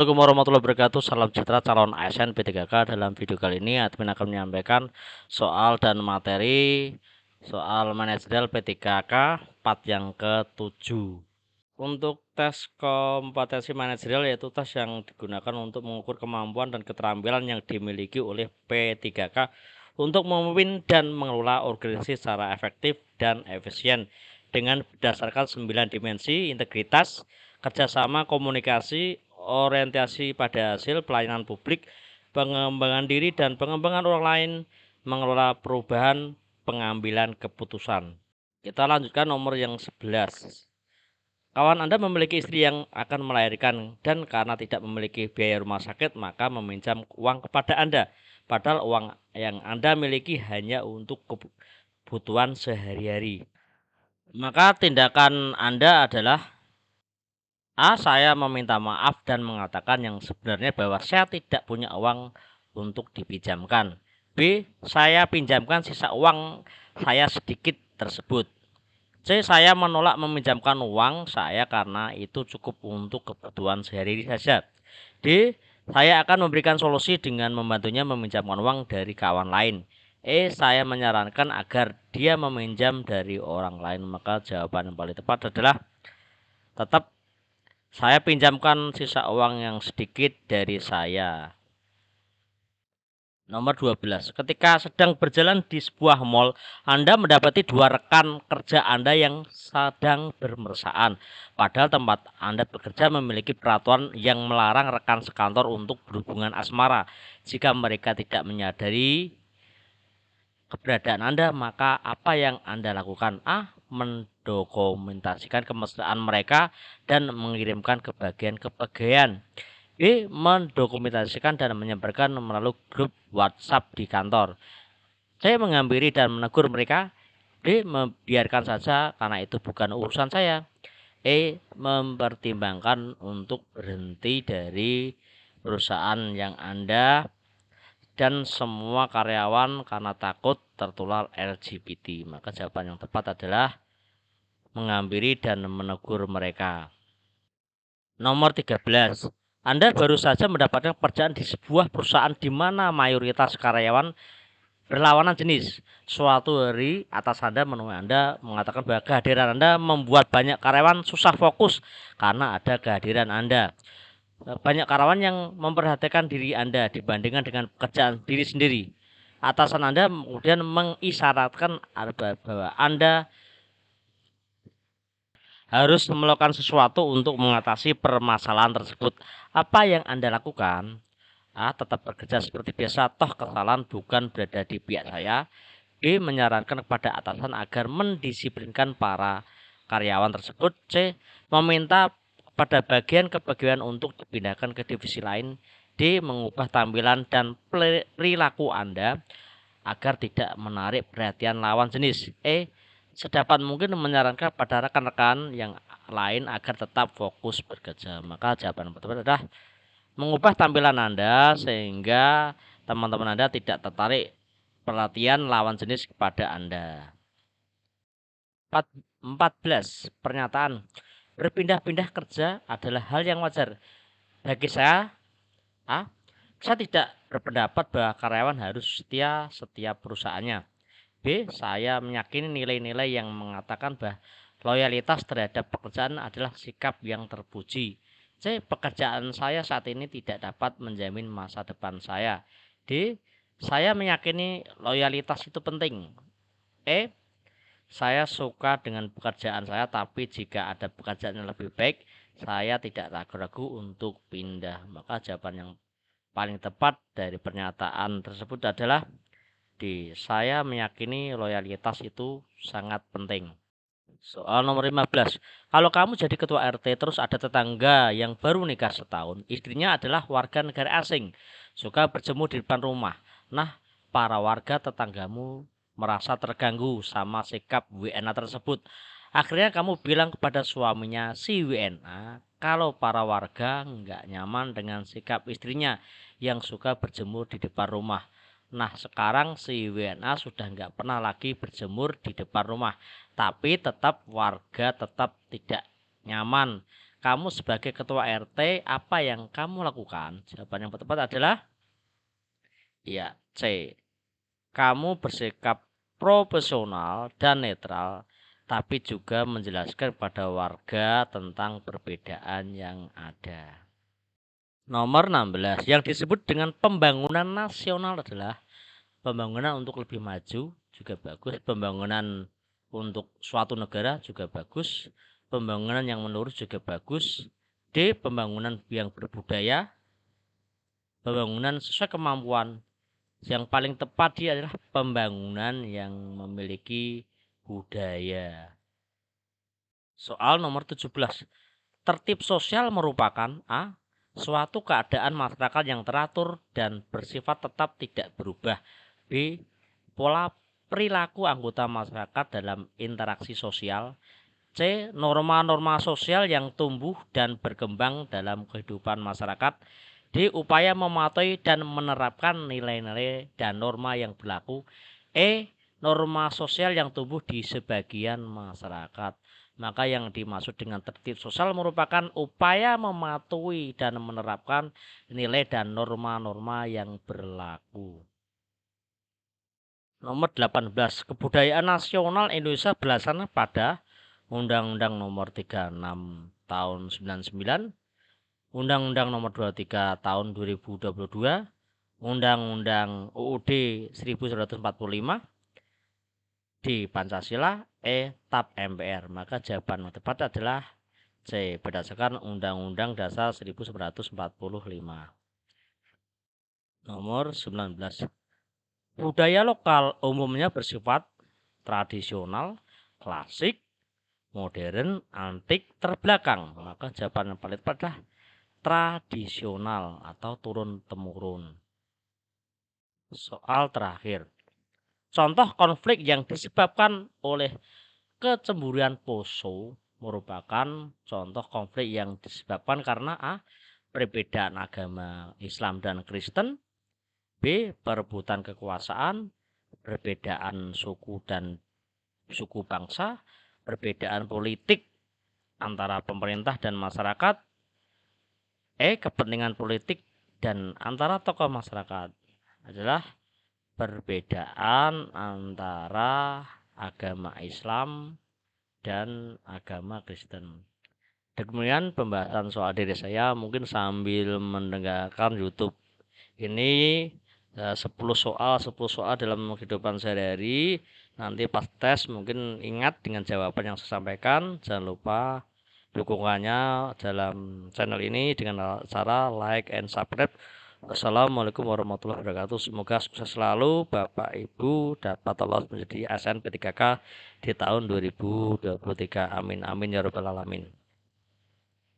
Assalamualaikum warahmatullahi wabarakatuh. Salam sejahtera calon ASN P3K. Dalam video kali ini admin akan menyampaikan soal dan materi soal manajerial P3K part yang ke-7. Untuk tes kompetensi manajerial yaitu tes yang digunakan untuk mengukur kemampuan dan keterampilan yang dimiliki oleh P3K untuk memimpin dan mengelola organisasi secara efektif dan efisien dengan berdasarkan 9 dimensi: integritas, kerjasama, komunikasi, orientasi pada hasil, pelayanan publik, pengembangan diri dan pengembangan orang lain, mengelola perubahan, pengambilan keputusan. Kita lanjutkan nomor yang 11. Kawan Anda memiliki istri yang akan melahirkan dan karena tidak memiliki biaya rumah sakit maka meminjam uang kepada Anda. Padahal uang yang Anda miliki hanya untuk kebutuhan sehari-hari. Maka tindakan Anda adalah A. Saya meminta maaf dan mengatakan yang sebenarnya bahwa saya tidak punya uang untuk dipinjamkan. B. Saya pinjamkan sisa uang saya sedikit tersebut. C. Saya menolak meminjamkan uang saya karena itu cukup untuk kebutuhan sehari-hari saja. D. Saya akan memberikan solusi dengan membantunya meminjamkan uang dari kawan lain. E. Saya menyarankan agar dia meminjam dari orang lain. Maka jawaban yang paling tepat adalah tetap saya pinjamkan sisa uang yang sedikit dari saya. Nomor 12. Ketika sedang berjalan di sebuah mall, Anda mendapati dua rekan kerja Anda yang sedang bermesraan. Padahal tempat Anda bekerja memiliki peraturan yang melarang rekan sekantor untuk berhubungan asmara. Jika mereka tidak menyadari keberadaan Anda, maka apa yang Anda lakukan? A. Mendokumentasikan kemesraan mereka dan mengirimkan kebagian-kebagian. B. Mendokumentasikan dan menyebarkan melalui grup WhatsApp di kantor. C. Menghampiri dan menegur mereka. D. Membiarkan saja karena itu bukan urusan saya. E. Mempertimbangkan untuk berhenti dari perusahaan yang Anda dan semua karyawan karena takut tertular LGBT. Maka jawaban yang tepat adalah menghampiri dan menegur mereka. Nomor 13. Anda baru saja mendapatkan pekerjaan di sebuah perusahaan di mana mayoritas karyawan berlawanan jenis. Suatu hari atas Anda menemui Anda mengatakan bahwa kehadiran Anda membuat banyak karyawan susah fokus karena ada kehadiran Anda. Banyak karyawan yang memperhatikan diri Anda dibandingkan dengan pekerjaan diri sendiri. Atasan Anda kemudian mengisyaratkan bahwa Anda harus melakukan sesuatu untuk mengatasi permasalahan tersebut. Apa yang Anda lakukan? A. Tetap bekerja seperti biasa, toh kesalahan bukan berada di pihak saya. B. Menyarankan kepada atasan agar mendisiplinkan para karyawan tersebut. C. Meminta pada bagian-kebagian untuk dipindahkan ke divisi lain. D. Mengubah tampilan dan perilaku Anda agar tidak menarik perhatian lawan jenis. E. Sedapat mungkin menyarankan pada rekan-rekan yang lain agar tetap fokus bekerja. Maka jawaban pertama adalah mengubah tampilan Anda sehingga teman-teman Anda tidak tertarik perhatian lawan jenis kepada Anda. 14. Pernyataan berpindah-pindah kerja adalah hal yang wajar. Bagi saya, A. Saya tidak berpendapat bahwa karyawan harus setia setiap perusahaannya. B. Saya meyakini nilai-nilai yang mengatakan bahwa loyalitas terhadap pekerjaan adalah sikap yang terpuji. C. Pekerjaan saya saat ini tidak dapat menjamin masa depan saya. D. Saya meyakini loyalitas itu penting. E. Saya suka dengan pekerjaan saya, tapi jika ada pekerjaan yang lebih baik, saya tidak ragu-ragu untuk pindah. Maka jawaban yang paling tepat dari pernyataan tersebut adalah D. Saya meyakini loyalitas itu sangat penting. Soal nomor 15. Kalau kamu jadi ketua RT terus ada tetangga yang baru nikah setahun, istrinya adalah warga negara asing, suka berjemur di depan rumah. Nah, para warga tetanggamu merasa terganggu sama sikap WNA tersebut. Akhirnya kamu bilang kepada suaminya si WNA kalau para warga nggak nyaman dengan sikap istrinya yang suka berjemur di depan rumah. Nah, sekarang si WNA sudah nggak pernah lagi berjemur di depan rumah, tapi tetap warga tetap tidak nyaman kamu sebagai ketua RT, apa yang kamu lakukan? Jawaban yang tepat adalah ya, C. Kamu bersikap profesional dan netral, tapi juga menjelaskan pada warga tentang perbedaan yang ada. Nomor 16, yang disebut dengan pembangunan nasional adalah pembangunan untuk lebih maju juga bagus, pembangunan untuk suatu negara juga bagus, pembangunan yang menurut juga bagus. D. Pembangunan yang berbudaya, pembangunan sesuai kemampuan. Yang paling tepat dia adalah pembangunan yang memiliki budaya. Soal nomor 17. Tertib sosial merupakan A. Suatu keadaan masyarakat yang teratur dan bersifat tetap tidak berubah. B. Pola perilaku anggota masyarakat dalam interaksi sosial. C. Norma-norma sosial yang tumbuh dan berkembang dalam kehidupan masyarakat. D. Upaya mematuhi dan menerapkan nilai-nilai dan norma yang berlaku. E. Norma sosial yang tumbuh di sebagian masyarakat. Maka yang dimaksud dengan tertib sosial merupakan upaya mematuhi dan menerapkan nilai dan norma-norma yang berlaku. Nomor 18. Kebudayaan nasional Indonesia berdasarkan pada Undang-Undang Nomor 36 Tahun 99, Undang-Undang Nomor 23 Tahun 2022, Undang-Undang UUD 1945, D. Pancasila, E. TAP MPR. Maka jawaban yang tepat adalah C. Berdasarkan Undang-Undang Dasar 1945. Nomor 19. Budaya lokal umumnya bersifat tradisional, klasik, modern, antik, terbelakang. Maka jawaban yang paling tepat adalah tradisional atau turun-temurun. Soal terakhir. Contoh konflik yang disebabkan oleh kecemburuan Poso merupakan contoh konflik yang disebabkan karena A. Perbedaan agama Islam dan Kristen. B. Perebutan kekuasaan, perbedaan suku dan suku bangsa, perbedaan politik antara pemerintah dan masyarakat. E. Kepentingan politik dan antara tokoh masyarakat. Adalah perbedaan antara agama Islam dan agama Kristen. Demikian pembahasan soal diri saya, mungkin sambil mendengarkan YouTube ini 10 soal dalam kehidupan sehari-hari. Nanti pas tes mungkin ingat dengan jawaban yang saya sampaikan. Jangan lupa dukungannya dalam channel ini dengan cara like and subscribe. Wassalamualaikum warahmatullahi wabarakatuh. Semoga sukses selalu Bapak Ibu dapat lolos menjadi ASN P3K di tahun 2023. Amin amin ya rabbal alamin.